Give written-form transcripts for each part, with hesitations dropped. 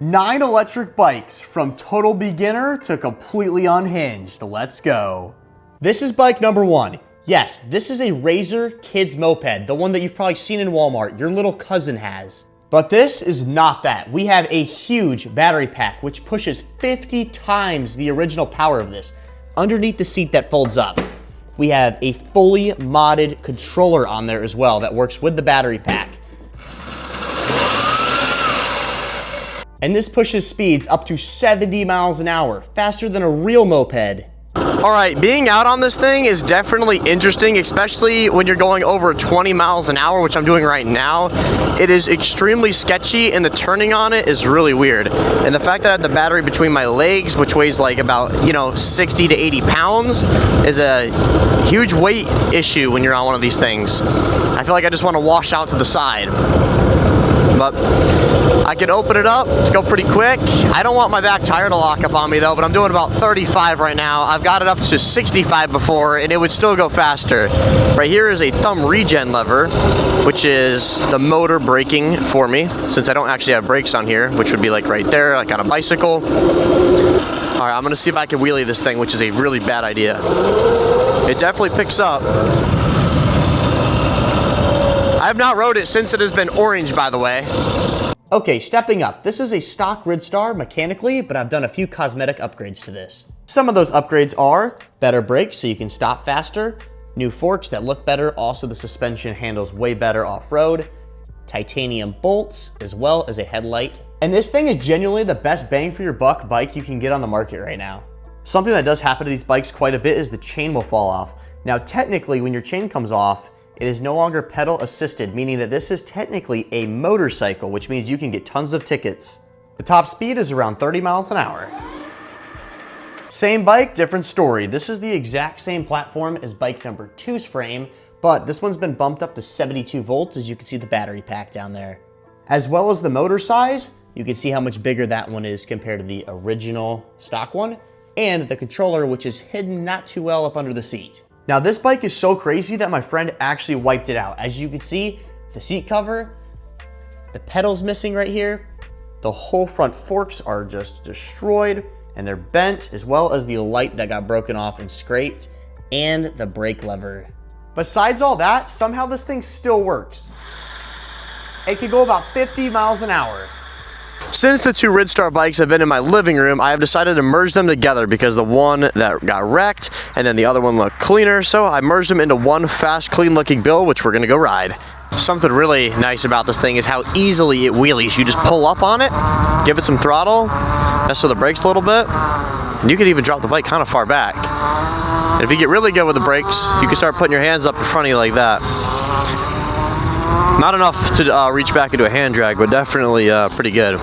9 electric bikes from total beginner to completely unhinged. Let's go. This is bike number 1. Yes, this is a Razor Kids Moped, the one that you've probably seen in Walmart, your little cousin has. But this is not that. We have a huge battery pack, which pushes 50 times the original power of this. Underneath the seat that folds up, we have a fully modded controller on there as well that works with the battery pack. And this pushes speeds up to 70 miles an hour, faster than a real moped. All right, being out on this thing is definitely interesting, especially when you're going over 20 miles an hour, which I'm doing right now. It is extremely sketchy, and the turning on it is really weird. And the fact that I have the battery between my legs, which weighs like about, 60 to 80 pounds, is a huge weight issue when you're on one of these things. I feel like I just want to wash out to the side. But I can open it up to go pretty quick. I don't want my back tire to lock up on me though, but I'm doing about 35 right now. I've got it up to 65 before, and it would still go faster. Right here is a thumb regen lever, which is the motor braking for me, since I don't actually have brakes on here, which would be like right there, like on a bicycle. All right, I'm gonna see if I can wheelie this thing, which is a really bad idea. It definitely picks up. I have not rode it since it has been orange, by the way. Okay, stepping up. This is a stock Ridstar mechanically, but I've done a few cosmetic upgrades to this. Some of those upgrades are better brakes so you can stop faster, new forks that look better, also the suspension handles way better off-road, titanium bolts, as well as a headlight. And this thing is genuinely the best bang for your buck bike you can get on the market right now. Something that does happen to these bikes quite a bit is the chain will fall off. Now, technically, when your chain comes off, it is no longer pedal assisted, meaning that this is technically a motorcycle, which means you can get tons of tickets. The top speed is around 30 miles an hour. Same bike, different story. This is the exact same platform as bike number 2's frame, but this one's been bumped up to 72 volts, as you can see the battery pack down there. As well as the motor size, you can see how much bigger that one is compared to the original stock one, and the controller, which is hidden not too well up under the seat. Now this bike is so crazy that my friend actually wiped it out. As you can see, the seat cover, the pedal's missing right here, the whole front forks are just destroyed and they're bent, as well as the light that got broken off and scraped, and the brake lever. Besides all that, somehow this thing still works. It can go about 50 miles an hour. Since the 2 Ridstar bikes have been in my living room, I have decided to merge them together because the one that got wrecked and then the other one looked cleaner, so I merged them into one fast, clean looking build, which we're gonna go ride. Something really nice about this thing is how easily it wheelies. You just pull up on it, give it some throttle, mess with the brakes a little bit, and you can even drop the bike kind of far back. And if you get really good with the brakes, you can start putting your hands up in front of you like that. Not enough to reach back into a hand drag, but definitely pretty good.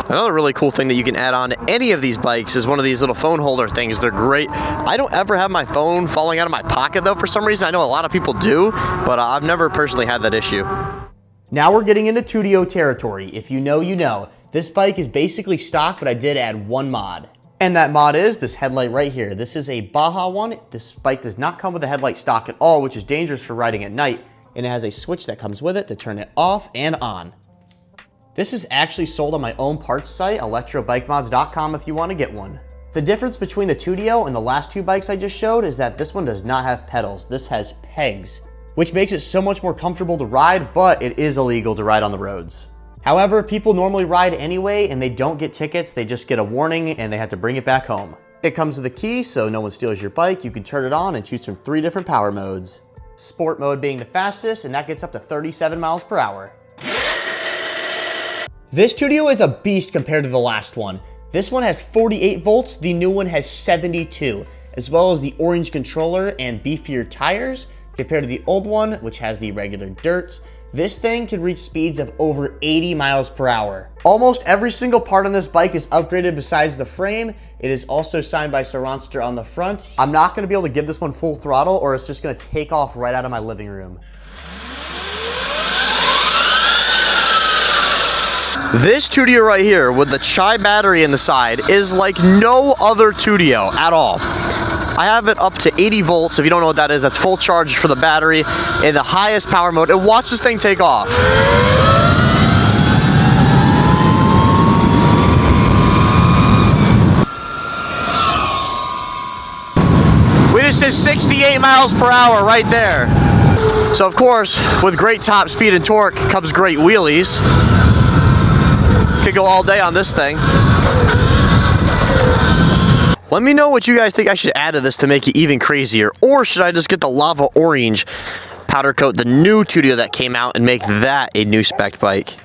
Another really cool thing that you can add on to any of these bikes is one of these little phone holder things. They're great. I don't ever have my phone falling out of my pocket though for some reason. I know a lot of people do, but I've never personally had that issue. Now we're getting into Tuttio territory. If you know, you know. This bike is basically stock, but I did add one mod. And that mod is this headlight right here. This is a Baja one. This bike does not come with a headlight stock at all, which is dangerous for riding at night. And it has a switch that comes with it to turn it off and on. This is actually sold on my own parts site, ElectroBikeMods.com, if you want to get one. The difference between the Tuttio and the last 2 bikes I just showed is that this one does not have pedals. This has pegs, which makes it so much more comfortable to ride, but it is illegal to ride on the roads. However, people normally ride anyway and they don't get tickets, they just get a warning and they have to bring it back home. It comes with a key, so no one steals your bike. You can turn it on and choose from 3 different power modes. Sport mode being the fastest, and that gets up to 37 miles per hour. This Tuttio is a beast compared to the last one. This one has 48 volts, the new one has 72, as well as the orange controller and beefier tires compared to the old one, which has the regular dirts. This thing can reach speeds of over 80 miles per hour. Almost every single part on this bike is upgraded besides the frame. It is also signed by Surron on the front. I'm not gonna be able to give this one full throttle or it's just gonna take off right out of my living room. This Tuttio right here with the Chai battery in the side is like no other Tuttio at all. I have it up to 80 volts. If you don't know what that is, that's full charge for the battery in the highest power mode. And watch this thing take off. is 68 miles per hour right there. So of course, with great top speed and torque comes great wheelies. Could go all day on this thing. Let me know what you guys think I should add to this to make it even crazier, or should I just get the lava orange powder coat, the new Tuttio that came out, and make that a new spec bike?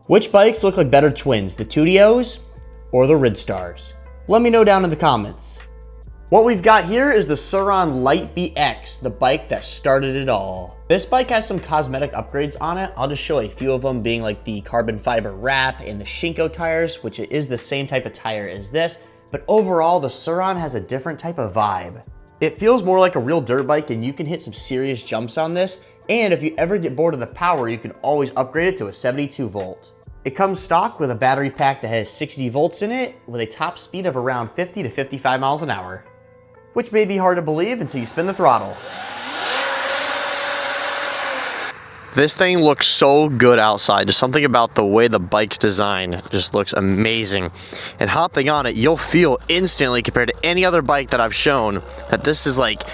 Which bikes look like better twins, the Tuttios or the Ridstars? Let me know down in the comments. What we've got here is the Surron LBX, the bike that started it all. This bike has some cosmetic upgrades on it. I'll just show a few of them, being like the carbon fiber wrap and the Shinko tires, which is the same type of tire as this, but overall the Surron has a different type of vibe. It feels more like a real dirt bike, and you can hit some serious jumps on this, and if you ever get bored of the power, you can always upgrade it to a 72 volt. It comes stock with a battery pack that has 60 volts in it, with a top speed of around 50 to 55 miles an hour. Which may be hard to believe until you spin the throttle. This thing looks so good outside. Just something about the way the bike's designed just looks amazing. And hopping on it, you'll feel instantly, compared to any other bike that I've shown, that this is like,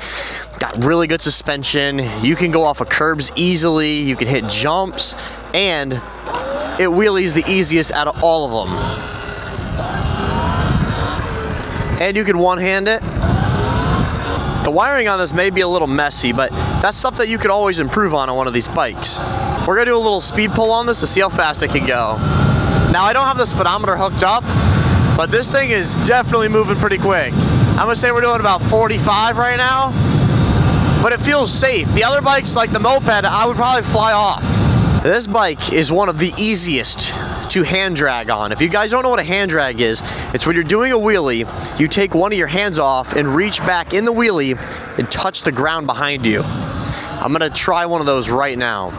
got really good suspension. You can go off of curbs easily. You can hit jumps, and it wheelies the easiest out of all of them. And you can one-hand it. The wiring on this may be a little messy, but that's stuff that you could always improve on one of these bikes. We're gonna do a little speed pull on this to see how fast it can go. Now, I don't have the speedometer hooked up, but this thing is definitely moving pretty quick. I'm gonna say we're doing about 45 right now, but it feels safe. The other bikes, like the moped, I would probably fly off. This bike is one of the easiest to hand drag on. If you guys don't know what a hand drag is, it's when you're doing a wheelie, you take one of your hands off and reach back in the wheelie and touch the ground behind you. I'm gonna try one of those right now.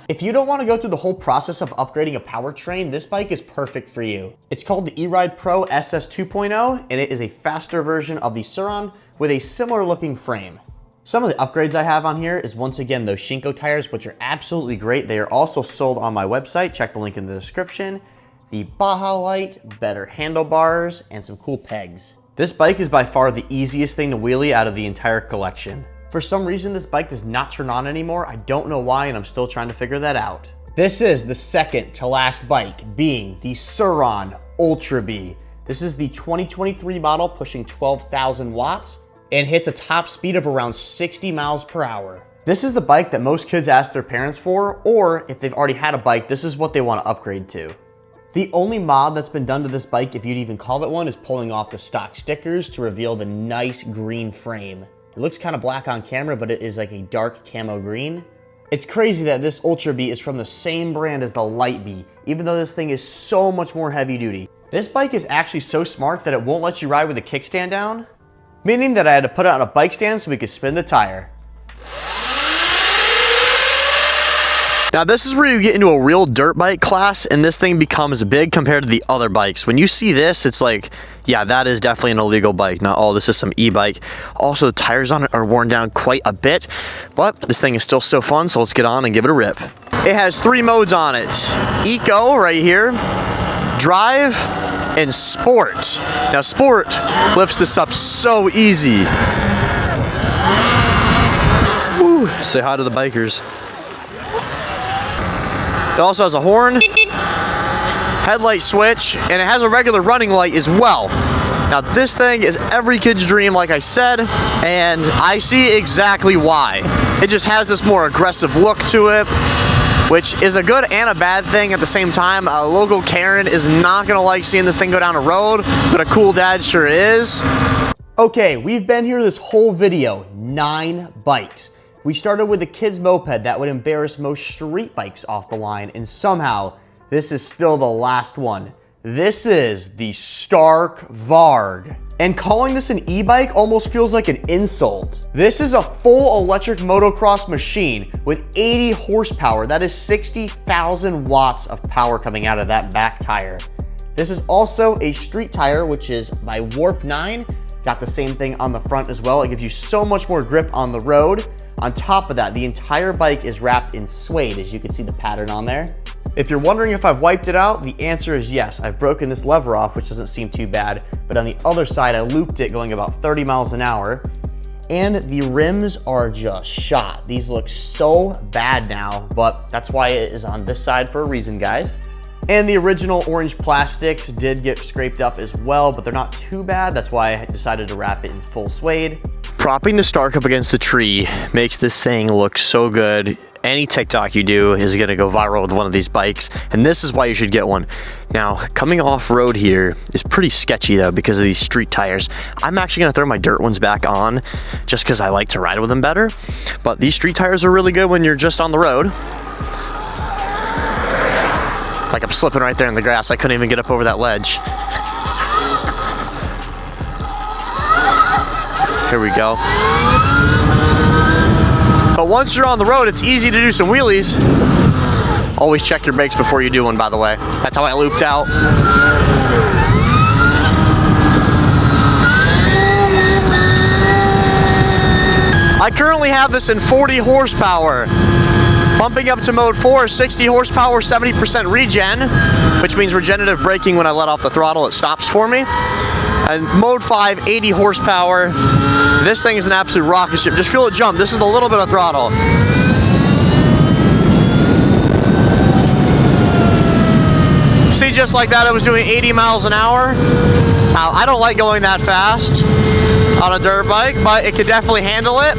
If you don't want to go through the whole process of upgrading a powertrain, this bike is perfect for you. It's called the Eride Pro SS 2.0, and it is a faster version of the Surron with a similar looking frame. Some of the upgrades I have on here is, once again, those Shinko tires, which are absolutely great. They are also sold on my website. Check the link in the description. The Baja light, better handlebars, and some cool pegs. This bike is by far the easiest thing to wheelie out of the entire collection. For some reason, this bike does not turn on anymore. I don't know why, and I'm still trying to figure that out. This is the second to last bike, being the Surron Ultra Bee. This is the 2023 model, pushing 12,000 watts. And hits a top speed of around 60 miles per hour. This is the bike that most kids ask their parents for, or if they've already had a bike, this is what they want to upgrade to. The only mod that's been done to this bike, if you'd even call it one, is pulling off the stock stickers to reveal the nice green frame. It looks kind of black on camera, but it is like a dark camo green. It's crazy that this Ultra Bee is from the same brand as the Light Bee, even though this thing is so much more heavy duty. This bike is actually so smart that it won't let you ride with the kickstand down, meaning that I had to put it on a bike stand so we could spin the tire. Now, this is where you get into a real dirt bike class, and this thing becomes big compared to the other bikes. When you see this, it's like, yeah, that is definitely an illegal bike. Not all, this is some e-bike. Also, the tires on it are worn down quite a bit, but this thing is still so fun, so let's get on and give it a rip. It has 3 modes on it. Eco right here, Drive, and Sport. Now, Sport lifts this up so easy. Woo. Say hi to the bikers. It also has a horn, headlight switch, and it has a regular running light as well. Now, this thing is every kid's dream, like I said, and I see exactly why. It just has this more aggressive look to it, which is a good and a bad thing at the same time. A local Karen is not gonna like seeing this thing go down a road, but a cool dad sure is. Okay, we've been here this whole video, 9 bikes. We started with the Kids Moped that would embarrass most street bikes off the line, and somehow this is still the last one. This is the Stark Varg. And calling this an e-bike almost feels like an insult. This is a full electric motocross machine with 80 horsepower. That is 60,000 watts of power coming out of that back tire. This is also a street tire, which is by Warp 9. Got the same thing on the front as well. It gives you so much more grip on the road. On top of that, the entire bike is wrapped in suede, as you can see the pattern on there. If you're wondering if I've wiped it out, the answer is yes. I've broken this lever off, which doesn't seem too bad, but on the other side, I looped it going about 30 miles an hour, and the rims are just shot. These look so bad now, but that's why it is on this side for a reason, guys. And the original orange plastics did get scraped up as well, but they're not too bad. That's why I decided to wrap it in full suede. Propping the Stark up against the tree makes this thing look so good. Any TikTok you do is gonna go viral with one of these bikes, and this is why you should get one. Now, coming off road here is pretty sketchy though because of these street tires. I'm actually gonna throw my dirt ones back on just because I like to ride with them better. But these street tires are really good when you're just on the road. Like I'm slipping right there in the grass. I couldn't even get up over that ledge. Here we go. But once you're on the road, it's easy to do some wheelies. Always check your brakes before you do one, by the way. That's how I looped out. I currently have this in 40 horsepower. Bumping up to mode 4 is 60 horsepower, 70% regen, which means regenerative braking. When I let off the throttle, it stops for me. And mode 5, 80 horsepower. This thing is an absolute rocket ship. Just feel it jump. This is a little bit of throttle. See, just like that, it was doing 80 miles an hour. Now, I don't like going that fast on a dirt bike, but it could definitely handle it.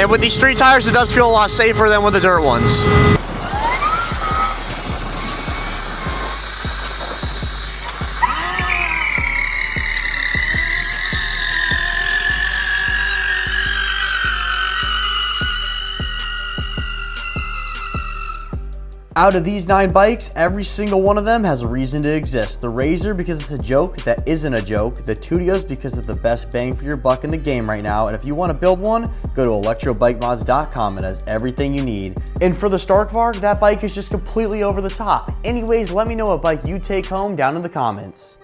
And with these street tires, it does feel a lot safer than with the dirt ones. Out of these 9 bikes, every single one of them has a reason to exist. The Razor because it's a joke that isn't a joke. The Tuttios because it's the best bang for your buck in the game right now. And if you want to build one, go to electrobikemods.com. It has everything you need. And for the Stark Varg, that bike is just completely over the top. Anyways, let me know what bike you take home down in the comments.